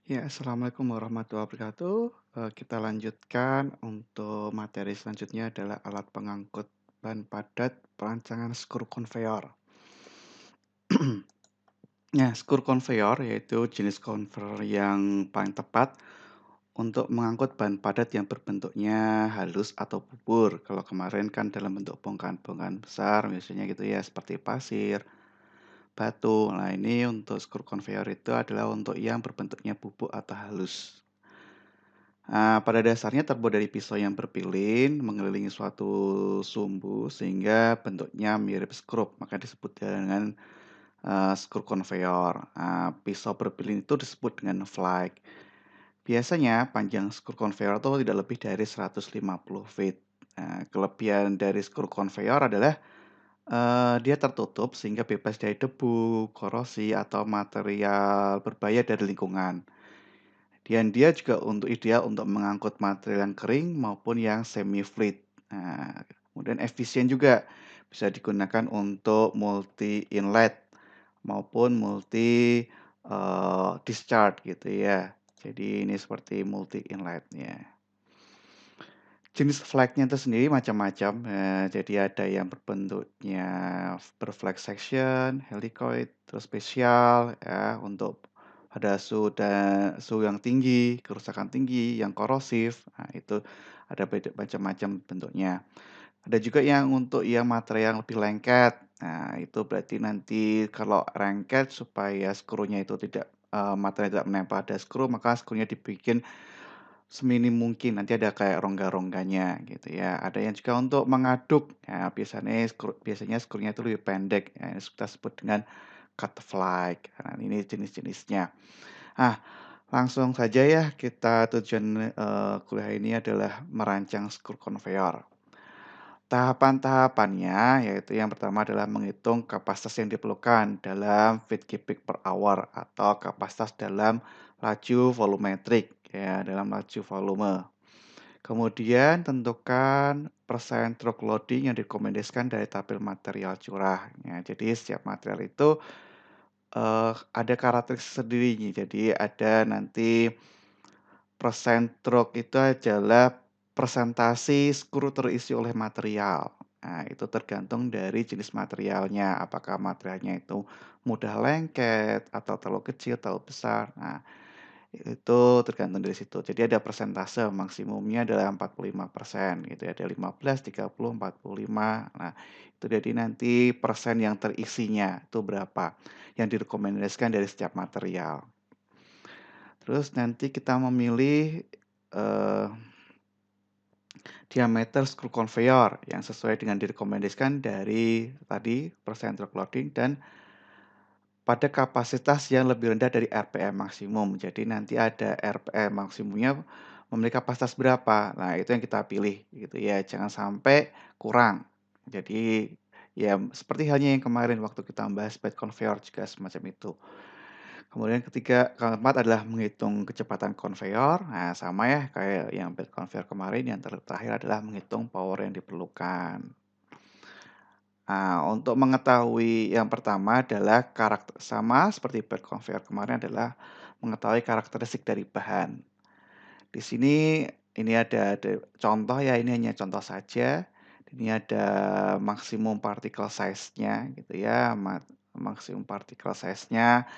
Ya, assalamualaikum warahmatullahi wabarakatuh. Kita lanjutkan untuk materi selanjutnya adalah alat pengangkut ban padat perancangan skru konveyor. Nah, skru konveyor yaitu jenis konveyor yang paling tepat untuk mengangkut ban padat yang berbentuknya halus atau bubur. Kalau kemarin kan dalam bentuk bongkahan-bongkahan besar, misalnya gitu ya, seperti pasir, batu. Nah, ini untuk skru konveyor itu adalah untuk yang berbentuknya bubuk atau halus. Pada dasarnya terbuat dari pisau yang berpilin mengelilingi suatu sumbu sehingga bentuknya mirip skrup, maka disebut dengan, skru konveyor. Pisau berpilin itu disebut dengan flag. Biasanya panjang skru konveyor itu tidak lebih dari 150 feet. Kelebihan dari skru konveyor adalah, dia tertutup sehingga bebas dari debu, korosi, atau material berbahaya dari lingkungan. Dan dia juga ideal untuk mengangkut material yang kering maupun yang semi fluid. Kemudian efisien juga, bisa digunakan untuk multi inlet maupun multi, discharge gitu ya. Jadi ini seperti multi inletnya. Jenis flagnya itu sendiri macam-macam, jadi ada yang berbentuknya berflag section, helicoid, terus spesial ya untuk pada suhu yang tinggi, kerusakan tinggi, yang korosif, itu ada beda macam-macam bentuknya. Ada juga yang untuk yang material yang lebih lengket. Nah, itu berarti nanti kalau lengket supaya skrunya itu tidak, material tidak menempel pada skru, maka skrunya dibikin seminim mungkin, nanti ada kayak rongga-rongganya gitu ya. Ada yang juga untuk mengaduk, ya biasanya skrunya itu lebih pendek, ya kita sebut dengan cut flag. Nah, ini jenis-jenisnya. Ah, langsung saja ya kita tujuan, kuliah ini adalah merancang skru konveyor. Tahapan-tahapannya yaitu yang pertama adalah menghitung kapasitas yang diperlukan dalam feet cubic per hour atau kapasitas dalam laju volumetrik ya, dalam laju volume. Kemudian tentukan persen truk loading yang direkomendasikan dari tabel material curah. Ya, jadi setiap material itu ada karakteristik sendiri. Jadi ada nanti persen truk itu adalah persentase skru terisi oleh material. Nah, itu tergantung dari jenis materialnya. Apakah materialnya itu mudah lengket atau terlalu kecil, terlalu besar. Nah, itu tergantung dari situ. Jadi ada persentase maksimumnya adalah 45% gitu ya. Ada 15, 30, 45. Nah, itu jadi nanti persen yang terisinya itu berapa yang direkomendasikan dari setiap material. Terus nanti kita memilih, eee, diameter skru konveyor yang sesuai dengan direkomendasikan dari tadi persen truck loading dan pada kapasitas yang lebih rendah dari RPM maksimum. Jadi nanti ada RPM maksimumnya memiliki kapasitas berapa. Nah, itu yang kita pilih gitu ya, jangan sampai kurang. Jadi ya seperti halnya yang kemarin waktu kita membahas bed conveyor juga semacam itu. Kemudian keempat adalah menghitung kecepatan konveyor. Nah, sama ya kayak yang bed conveyor kemarin, yang terakhir adalah menghitung power yang diperlukan. Untuk mengetahui yang pertama adalah sama seperti bed conveyor kemarin adalah mengetahui karakteristik dari bahan. Di sini ini ada contoh ya, ini hanya contoh saja. Ini ada maksimum particle size-nya gitu ya, maksimum particle size-nya.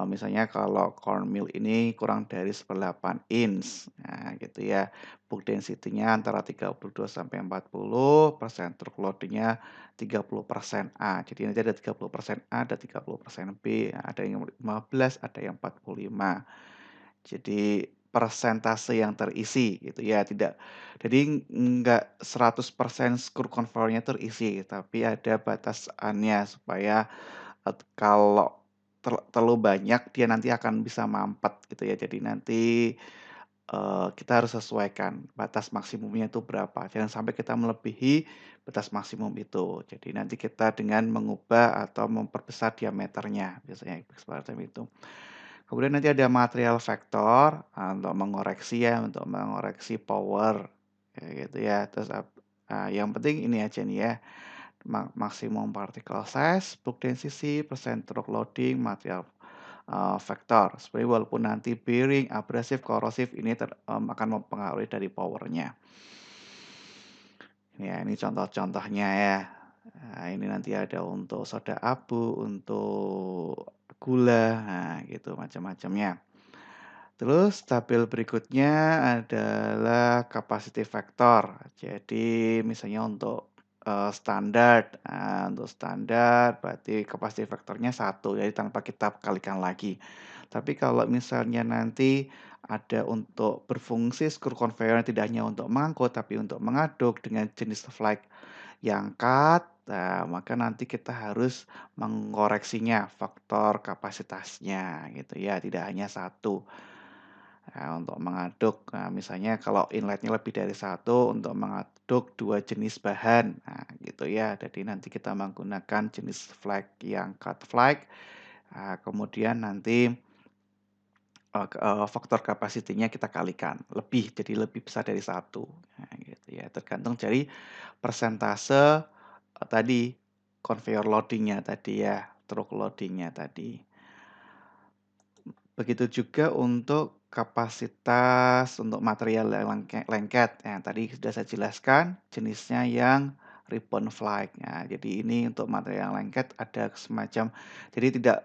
Misalnya kalau cornmeal ini kurang dari 1/8 inch, nah gitu ya. Bulk density-nya antara 32 sampai 40%, truk loading-nya 30% A. Jadi nanti ada 30% A, ada 30% B, ada yang 15, ada yang 45. Jadi persentase yang terisi gitu ya, tidak jadi enggak 100% skru konveyornya terisi, tapi ada batasannya supaya kalau terlalu banyak dia nanti akan bisa mampet gitu ya. Jadi nanti, kita harus sesuaikan batas maksimumnya itu berapa, jangan sampai kita melebihi batas maksimum itu. Jadi nanti kita dengan mengubah atau memperbesar diameternya, biasanya seperti itu. Kemudian nanti ada material vector, untuk mengoreksi ya, untuk mengoreksi power, kayak gitu ya. Terus yang penting ini aja nih ya, maksimum particle size, bulk density, percent truck loading, material, faktor. Sebenarnya walaupun nanti bearing, abrasif, korosif ini akan mempengaruhi dari powernya. Ya, ini contoh-contohnya ya. Nah, ini nanti ada untuk soda abu, untuk gula, nah gitu macam-macamnya. Terus tabel berikutnya adalah capacity factor. Jadi misalnya untuk standar, untuk standar berarti capacity factornya 1, jadi tanpa kita kalikan lagi. Tapi kalau misalnya nanti ada untuk berfungsi screw conveyor tidak hanya untuk mengangkut tapi untuk mengaduk dengan jenis flake yang cut, nah maka nanti kita harus mengoreksinya faktor kapasitasnya gitu ya, tidak hanya satu. Nah, untuk mengaduk, nah misalnya kalau inletnya lebih dari satu untuk mengaduk 2 jenis bahan, nah gitu ya. Jadi nanti kita menggunakan jenis flake yang cut flake, kemudian nanti, faktor kapasitinya kita kalikan, jadi lebih besar dari satu, nah gitu ya. Tergantung dari persentase, tadi conveyor loading-nya tadi ya, truk loading-nya tadi. Begitu juga untuk kapasitas untuk material yang lengket, yang tadi sudah saya jelaskan jenisnya yang ribbon flake. Nah, jadi ini untuk material yang lengket ada semacam jadi tidak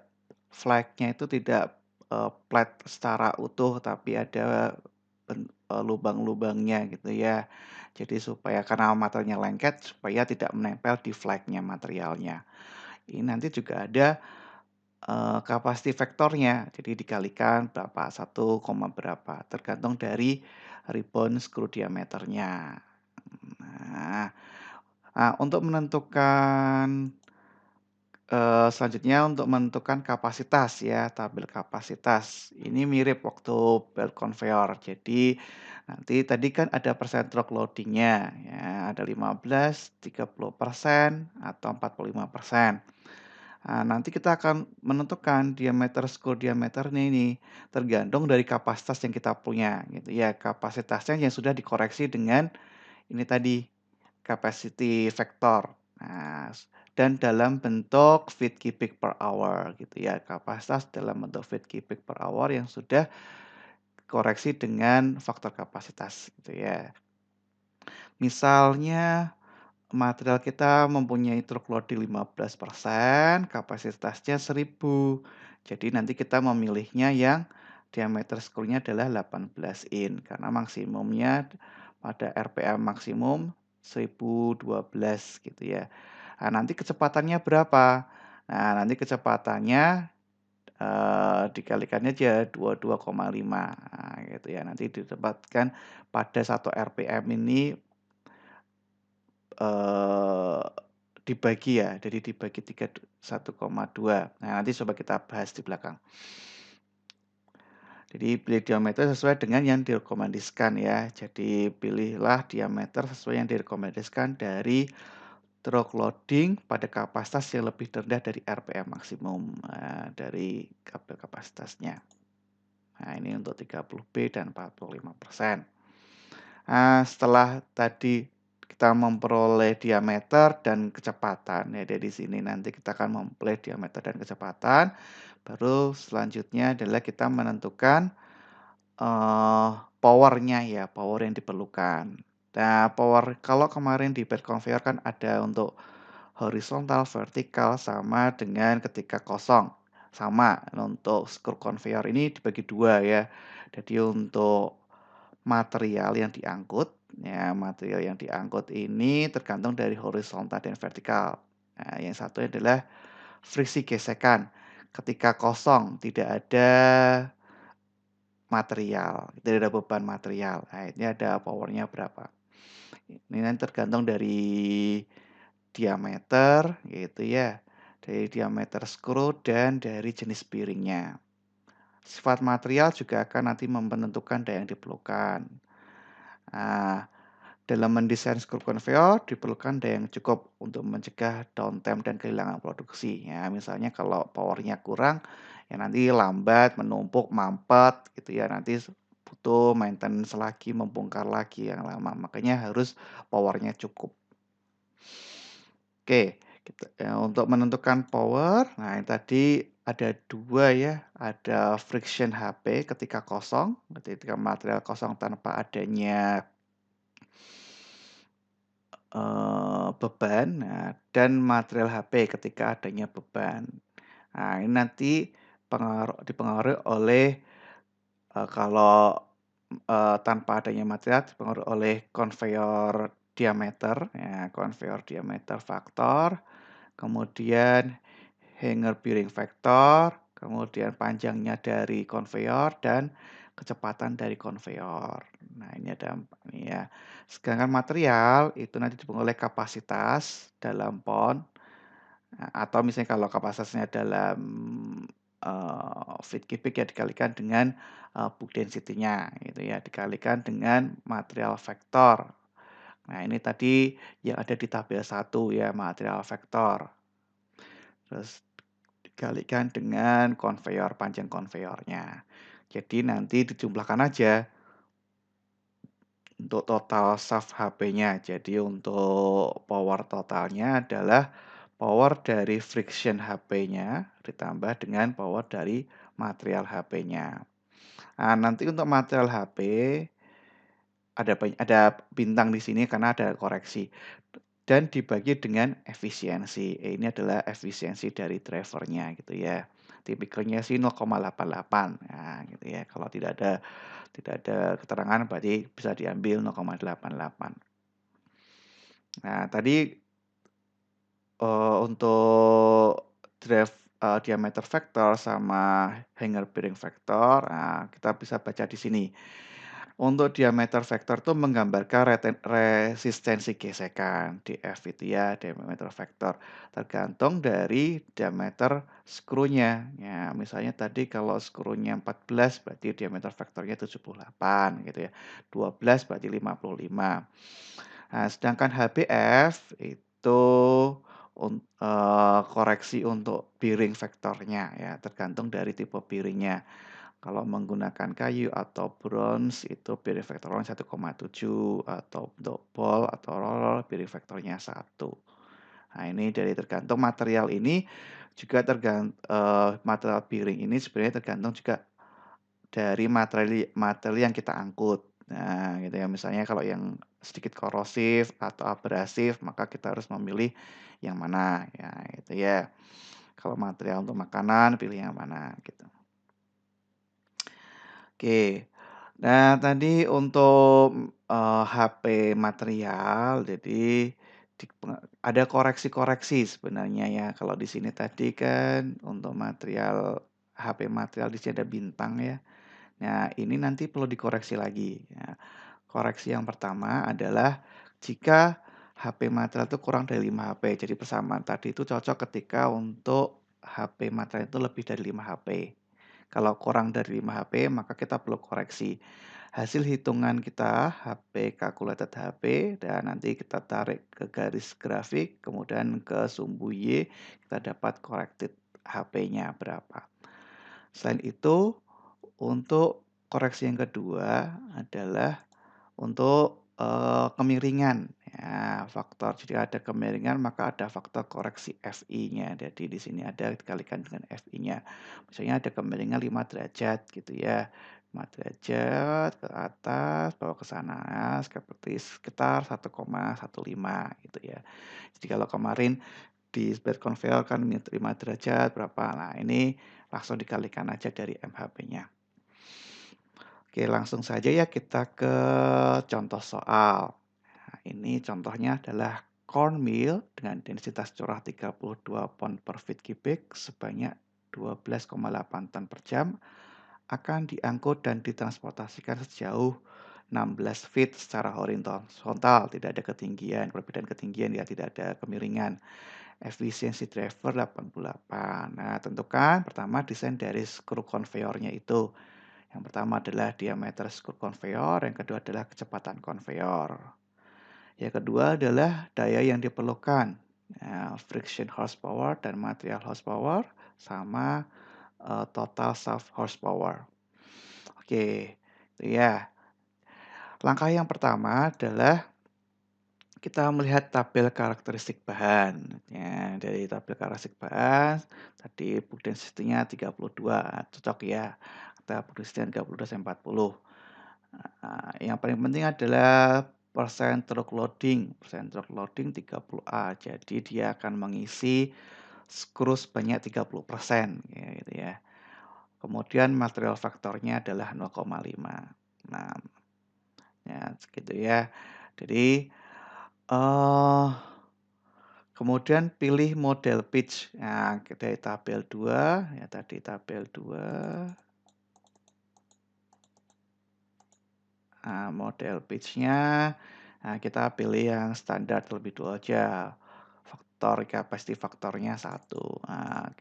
flake-nya itu tidak, flat secara utuh tapi ada lubang-lubangnya gitu ya. Jadi supaya karena materialnya lengket supaya tidak menempel di flake-nya materialnya. Ini nanti juga ada capacity factor-nya, jadi dikalikan berapa, 1, berapa, tergantung dari ribbon screw diameternya. Nah, untuk menentukan, selanjutnya untuk menentukan kapasitas ya, tabel kapasitas. Ini mirip waktu belt conveyor. Jadi nanti tadi kan ada persen truck loading-nya ya, ada 15, 30% atau 45%. Nanti kita akan menentukan diameter skru diameternya ini, tergantung dari kapasitas yang kita punya gitu ya. Kapasitasnya yang sudah dikoreksi dengan ini tadi, capacity factor. Dan dalam bentuk feet cubic per hour gitu ya. Kapasitas dalam bentuk feet cubic per hour yang sudah koreksi dengan faktor kapasitas gitu ya. Misalnya material kita mempunyai truk loading 15%, kapasitasnya 1000. Jadi nanti kita memilihnya yang diameter skrunya adalah 18 in karena maksimumnya pada RPM maksimum 1012 gitu ya. Nah, nanti kecepatannya berapa? Nah, nanti kecepatannya dikalikannya aja 22,5. Nah, gitu ya. Nanti didapatkan pada 1 RPM ini Eee, dibagi ya, jadi dibagi 1,2. Nah, nanti coba kita bahas di belakang. Jadi pilih diameter sesuai dengan yang direkomendasikan ya. Jadi pilihlah diameter sesuai yang direkomendasikan dari truk loading pada kapasitas yang lebih rendah dari RPM maksimum, dari kabel kapasitasnya. Nah, ini untuk 30B dan 45%. Setelah tadi kita memperoleh diameter dan kecepatan, ya dari sini nanti kita akan memperoleh diameter dan kecepatan, baru selanjutnya adalah kita menentukan, power-nya ya, power yang diperlukan. Nah, power kalau kemarin di bed conveyor kan ada untuk horizontal, vertikal, sama dengan ketika kosong. Sama, untuk screw conveyor ini dibagi 2 ya. Jadi untuk material yang diangkut, ya material yang diangkut ini tergantung dari horizontal dan vertikal. Nah, yang satu adalah friksi gesekan. Ketika kosong, tidak ada material, tidak ada beban material. Nah, ini ada powernya berapa. Ini nanti tergantung dari diameter, gitu ya. Dari diameter skru dan dari jenis bearingnya. Sifat material juga akan nanti menentukan daya yang diperlukan. Nah, dalam mendesain skru conveyor diperlukan daya yang cukup untuk mencegah downtime dan kehilangan produksi. Ya, misalnya kalau powernya kurang, ya nanti lambat, menumpuk, mampet gitu ya. Nanti butuh maintenance lagi, membongkar lagi yang lama. Makanya harus powernya cukup. Oke, untuk menentukan power, nah yang tadi ada 2 ya, ada friction HP ketika kosong, ketika material kosong tanpa adanya, beban, nah, dan material HP ketika adanya beban. Nah, ini nanti dipengaruhi oleh, kalau, tanpa adanya material dipengaruhi oleh conveyor diameter, ya, conveyor diameter faktor, kemudian hanger bearing factor, kemudian panjangnya dari konveyor dan kecepatan dari konveyor. Nah, ini ada 4 nih ya. Sedangkan material itu nanti dipengaruhi oleh kapasitas dalam pon, atau misalnya kalau kapasitasnya dalam, feet cubic ya dikalikan dengan, book density-nya gitu ya, dikalikan dengan material vektor. Nah, ini tadi yang ada di tabel 1 ya, material vektor. Terus dikalikan dengan konveyor, panjang konveyornya. Jadi nanti dijumlahkan aja untuk total shaft HP-nya. Jadi untuk power totalnya adalah power dari friction HP-nya ditambah dengan power dari material HP-nya. Nah, nanti untuk material HP ada bintang di sini karena ada koreksi dan dibagi dengan efisiensi. Ini adalah efisiensi dari drivernya gitu ya. Tipikalnya sih 0,88. Nah, gitu ya. Kalau tidak ada keterangan berarti bisa diambil 0,88. Nah, tadi, untuk diameter vektor sama hanger bearing vektor, nah kita bisa baca di sini. Untuk diameter vektor itu menggambarkan resistensi gesekan, dF itu ya, diameter vektor. Tergantung dari diameter skrunya. Ya, misalnya tadi kalau skrunya 14 berarti diameter vektornya 78 gitu ya. 12 berarti 55. Nah, sedangkan HBF itu koreksi untuk bearing vektornya ya, tergantung dari tipe bearingnya. Kalau menggunakan kayu atau bronze itu bearing vektornya 1,7 atau untuk ball atau roller bearing vektornya 1. Nah, ini dari tergantung material ini juga material bearing ini sebenarnya tergantung juga dari materi yang kita angkut. Nah, gitu ya. Misalnya kalau yang sedikit korosif atau abrasif, maka kita harus memilih yang mana, ya itu ya. Kalau material untuk makanan, pilih yang mana, gitu. Oke. Nah, tadi untuk, HP material, jadi ada koreksi-koreksi sebenarnya ya. Kalau di sini tadi kan untuk material HP material di sini ada bintang ya. Nah, ini nanti perlu dikoreksi lagi, ya. Koreksi yang pertama adalah jika HP material itu kurang dari 5 HP. Jadi persamaan tadi itu cocok ketika untuk HP material itu lebih dari 5 HP. Kalau kurang dari 5 HP, maka kita perlu koreksi. Hasil hitungan kita HP calculated HP dan nanti kita tarik ke garis grafik, kemudian ke sumbu Y, kita dapat corrected HP-nya berapa. Selain itu, untuk koreksi yang kedua adalah untuk, kemiringan, ya, faktor jika ada kemiringan maka ada faktor koreksi FI-nya. Jadi di sini ada dikalikan dengan FI-nya. Misalnya ada kemiringan 5 derajat gitu ya, 5 derajat ke atas, bawa ke sana, seperti sekitar 1,15 gitu ya. Jadi kalau kemarin di bed conveyor kan 5 derajat berapa, nah ini langsung dikalikan aja dari MHP-nya. Oke, langsung saja ya kita ke contoh soal. Nah, ini contohnya adalah cornmeal dengan densitas curah 32 pound per feet cubic sebanyak 12,8 ton per jam akan diangkut dan ditransportasikan sejauh 16 feet secara horizontal, tidak ada ketinggian, perbedaan ketinggian ya, tidak ada kemiringan. Efisiensi driver 88. Nah, tentukan pertama desain dari skru konveyornya itu. Yang pertama adalah diameter skru konveyor, yang kedua adalah kecepatan konveyor. Yang kedua adalah daya yang diperlukan, friction horsepower dan material horsepower sama total shaft horsepower. Oke, itu ya. Langkah yang pertama adalah kita melihat tabel karakteristik bahan. Ya, dari tabel karakteristik bahan, tadi book density-nya 32, cocok ya. Kita book density 32/40. Yang paling penting adalah persen truck loading 30A. Jadi dia akan mengisi skru sebanyak 30%, ya gitu ya. Kemudian material faktornya adalah 0,5. Nah, ya segitu ya. Jadi eh kemudian pilih model pitch. Nah, dari tabel 2, ya tadi tabel 2, model pitch-nya, nah kita pilih yang standar terlebih dulu aja. Faktor capacity faktornya 1. Nah,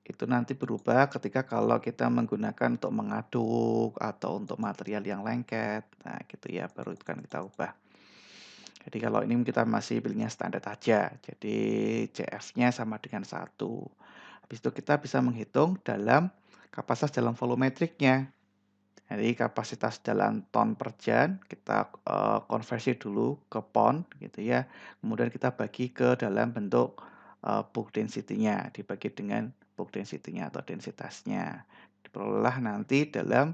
itu nanti berubah ketika kalau kita menggunakan untuk mengaduk atau untuk material yang lengket. Nah, gitu ya, baru itu kan kita ubah. Jadi kalau ini kita masih pilihnya standar aja. Jadi CF-nya sama dengan 1. Habis itu kita bisa menghitung dalam kapasitas dalam volumetriknya. Jadi kapasitas dalam ton per jam kita konversi dulu ke pound gitu ya. Kemudian kita bagi ke dalam bentuk bulk density-nya, dibagi dengan bulk density-nya atau densitasnya. Diperolehlah nanti dalam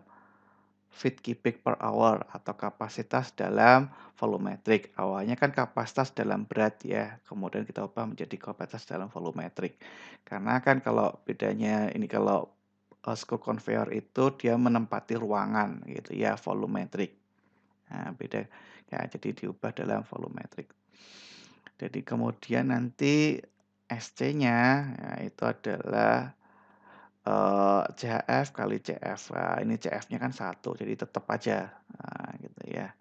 feet cubic per hour atau kapasitas dalam volumetrik. Awalnya kan kapasitas dalam berat ya, kemudian kita ubah menjadi kapasitas dalam volumetrik. Karena kan kalau bedanya ini kalau screw conveyor itu dia menempati ruangan gitu ya, volumetrik. Nah, beda ya, jadi diubah dalam volumetrik. Jadi kemudian nanti SC-nya ya, itu adalah CHF kali CF. Nah, ini CF-nya kan 1, jadi tetap aja, nah, gitu ya.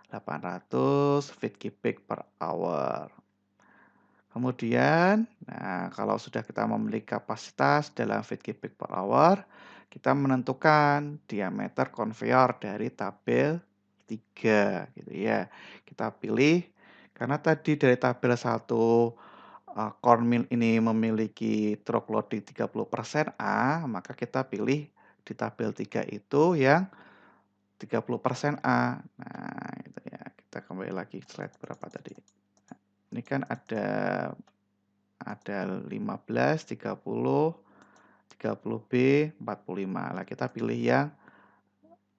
800 feet cubic per hour. Kemudian, nah kalau sudah kita memiliki kapasitas dalam feet cubic per hour, kita menentukan diameter konveyor dari tabel 3 gitu ya. Kita pilih karena tadi dari tabel 1 corn mill ini memiliki truck loading 30% A, maka kita pilih di tabel 3 itu yang 30% A. Nah, itu ya. Kita kembali lagi slide berapa tadi. Ini kan ada 15, 30 B, 45. Lah kita pilih yang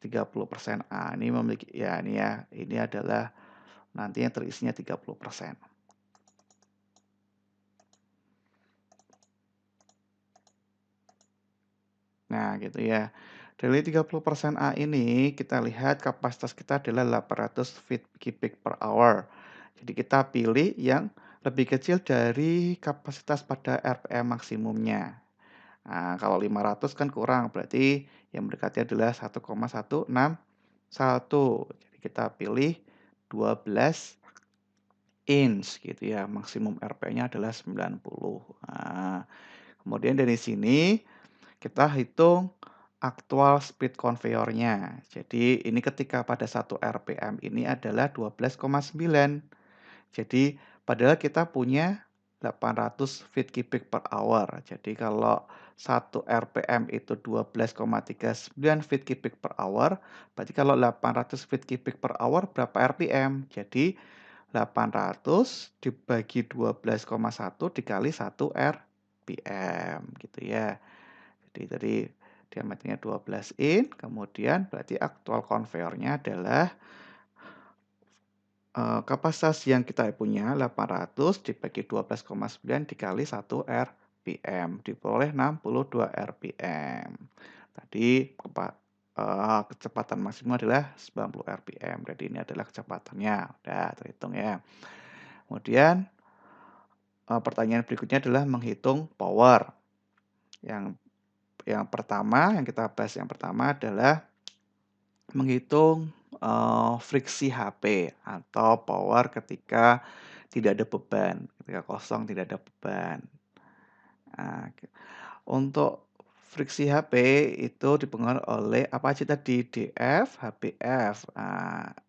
30% A. Ini memiliki ya ini ya, ini adalah nantinya terisinya 30%. Nah, gitu ya. Dari 30% A ini kita lihat kapasitas kita adalah 800 feet cubic per hour. Jadi kita pilih yang lebih kecil dari kapasitas pada RPM maksimumnya. Nah, kalau 500 kan kurang, berarti yang mendekati adalah 1,161. Jadi kita pilih 12 inch gitu ya, maksimum RPM-nya adalah 90. Nah, kemudian dari sini kita hitung aktual speed conveyor-nya. Jadi ini ketika pada 1 RPM ini adalah 12,9. Jadi padahal kita punya 800 feet cubic per hour. Jadi kalau 1 RPM itu 12,39 feet cubic per hour, berarti kalau 800 feet cubic per hour berapa RPM? Jadi 800 dibagi 12,1 dikali 1 RPM gitu ya. Jadi tadi diameternya 12 in, kemudian berarti aktual konveyornya adalah kapasitas yang kita punya 800 dibagi 12,9 dikali 1 RPM, diperoleh 62 RPM. Tadi kecepatan maksimum adalah 90 RPM, jadi ini adalah kecepatannya, udah terhitung ya. Kemudian pertanyaan berikutnya adalah menghitung power. Yang yang pertama, yang kita bahas yang pertama adalah menghitung friksi HP atau power ketika tidak ada beban, ketika kosong tidak ada beban. Nah, untuk friksi HP itu dipengaruhi oleh apa aja tadi? DF, HBF,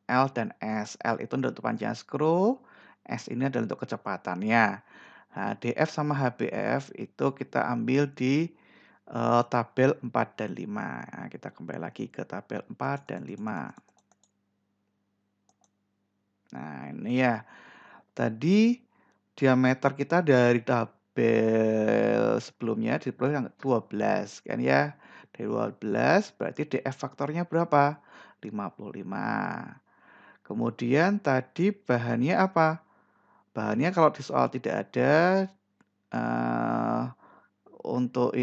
L dan S. L itu untuk panjang skru, S ini adalah untuk kecepatannya. Nah, DF sama HBF itu kita ambil di tabel 4 dan 5. Nah, kita kembali lagi ke tabel 4 dan 5. Nah, ini ya. Tadi diameter kita dari tabel sebelumnya diperoleh yang 12 kan ya. Dari 12 berarti DF faktornya berapa? 55. Kemudian tadi bahannya apa? Bahannya kalau di soal tidak ada, eee, untuk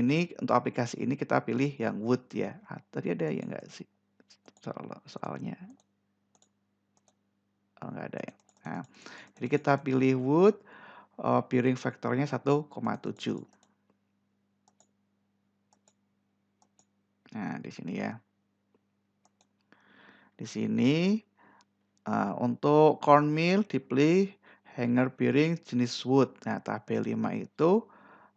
aplikasi ini kita pilih yang wood ya. Tadi ada ya nggak sih soalnya? Oh, nggak ada ya. Nah, jadi kita pilih wood, piring vektornya 1,7. Nah, di sini ya. Di sini, untuk cornmeal dipilih hanger piring jenis wood. Nah, tabel 5 itu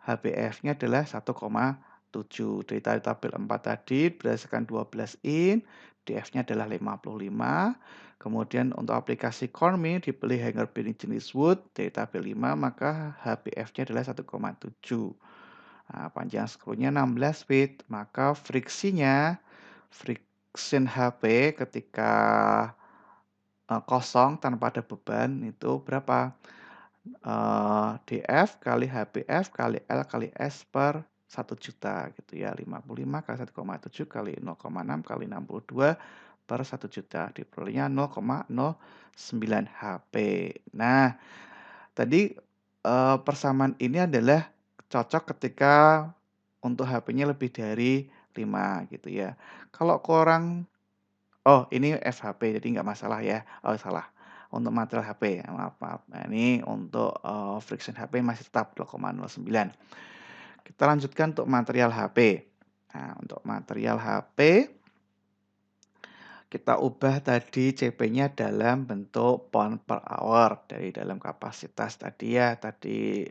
HBF-nya adalah 1,7. Dari tabel 4 tadi berdasarkan 12 in, DF-nya adalah 55. Kemudian untuk aplikasi cornmeal dipilih hanger piring jenis wood dari tabel 5, maka HBF-nya adalah 1,7. Nah, panjang skrunya 16 feet, maka friction HP ketika kosong tanpa ada beban itu berapa? DF kali HBF kali L kali S per 1 juta gitu ya. 55 kali 1,7 kali 0,6 kali 62 per 1 juta. Diperolehnya 0,09 HP. Nah, tadi, persamaan ini adalah cocok ketika untuk HP-nya lebih dari 5 gitu ya. Kalau kurang, oh, ini FHP jadi nggak masalah ya. Oh, salah, untuk material HP, maaf maaf. Nah, ini untuk, friction HP masih tetap 0,09. Kita lanjutkan untuk material HP. Nah, untuk material HP, kita ubah tadi CP-nya dalam bentuk pound per hour dari dalam kapasitas tadi ya, tadi,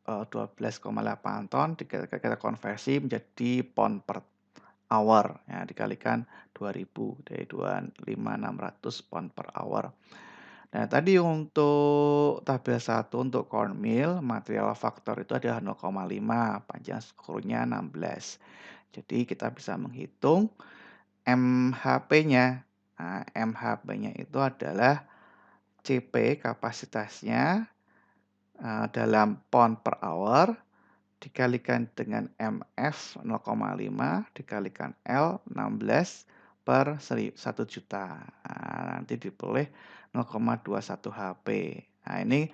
12,8 ton kita konversi menjadi pound per hour, ya dikalikan 2.000 dari 25.600 pound per hour. Nah, tadi untuk tabel 1 untuk cornmeal, material faktor itu adalah 0,5, panjang skrunya 16. Jadi kita bisa menghitung MHP-nya. Nah, MHP-nya itu adalah CP kapasitasnya, dalam pound per hour dikalikan dengan MF 0,5 dikalikan L 16 per 1 juta. Nah, nanti diperoleh 0,21 HP. Nah, ini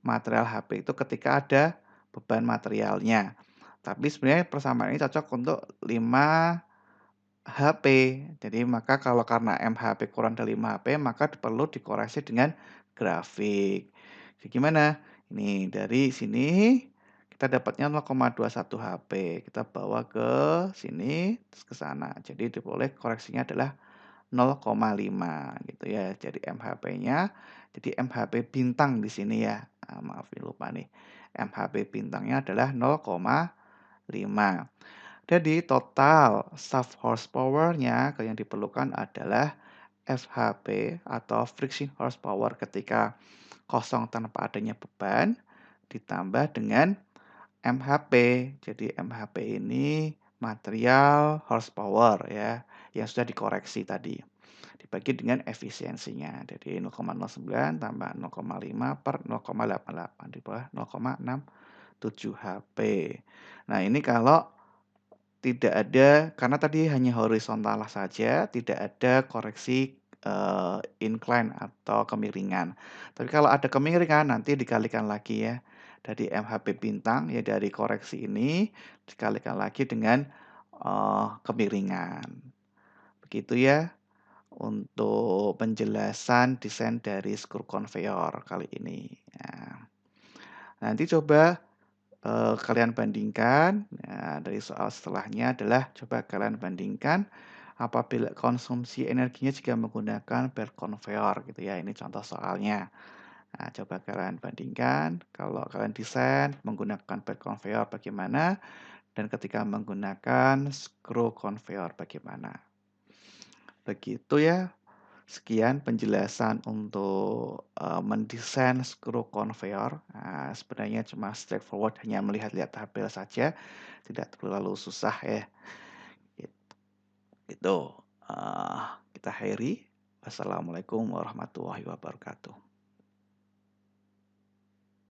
material HP itu ketika ada beban materialnya. Tapi sebenarnya persamaan ini cocok untuk 5 HP. Jadi maka kalau karena MHP kurang dari 5 HP, maka perlu dikoreksi dengan grafik. Jadi gimana? Ini dari sini kita dapatnya 0,21 HP. Kita bawa ke sini, terus ke sana. Jadi diperoleh koreksinya adalah 0,5 gitu ya. Jadi MHP-nya, jadi MHP bintang di sini ya. Maaf lupa nih. MHP bintangnya adalah 0,5. Jadi total shaft horsepower-nya yang diperlukan adalah FHP atau friction horsepower ketika kosong tanpa adanya beban ditambah dengan MHP. Jadi MHP ini material horsepower ya yang sudah dikoreksi tadi. Dibagi dengan efisiensinya. Jadi 0,09 tambah 0,5 per 0,88 di bawah 0,67 HP. Nah, ini kalau tidak ada, karena tadi hanya horizontal saja, tidak ada koreksi, incline atau kemiringan. Tapi kalau ada kemiringan nanti dikalikan lagi ya, dari MHP bintang ya dari koreksi ini dikalikan lagi dengan, kemiringan. Begitu ya untuk penjelasan desain dari skru konveyor kali ini. Nah, nanti coba kalian bandingkan, dari soal setelahnya adalah coba kalian bandingkan apabila konsumsi energinya jika menggunakan belt conveyor gitu ya, ini contoh soalnya. Nah, coba kalian bandingkan kalau kalian desain menggunakan belt conveyor bagaimana dan ketika menggunakan screw conveyor bagaimana. Begitu ya. Sekian penjelasan untuk, mendesain skru konveyor. Sebenarnya cuma straightforward hanya melihat-lihat tabel saja, tidak terlalu susah ya, itu. Kita akhiri. Wassalamualaikum warahmatullahi wabarakatuh.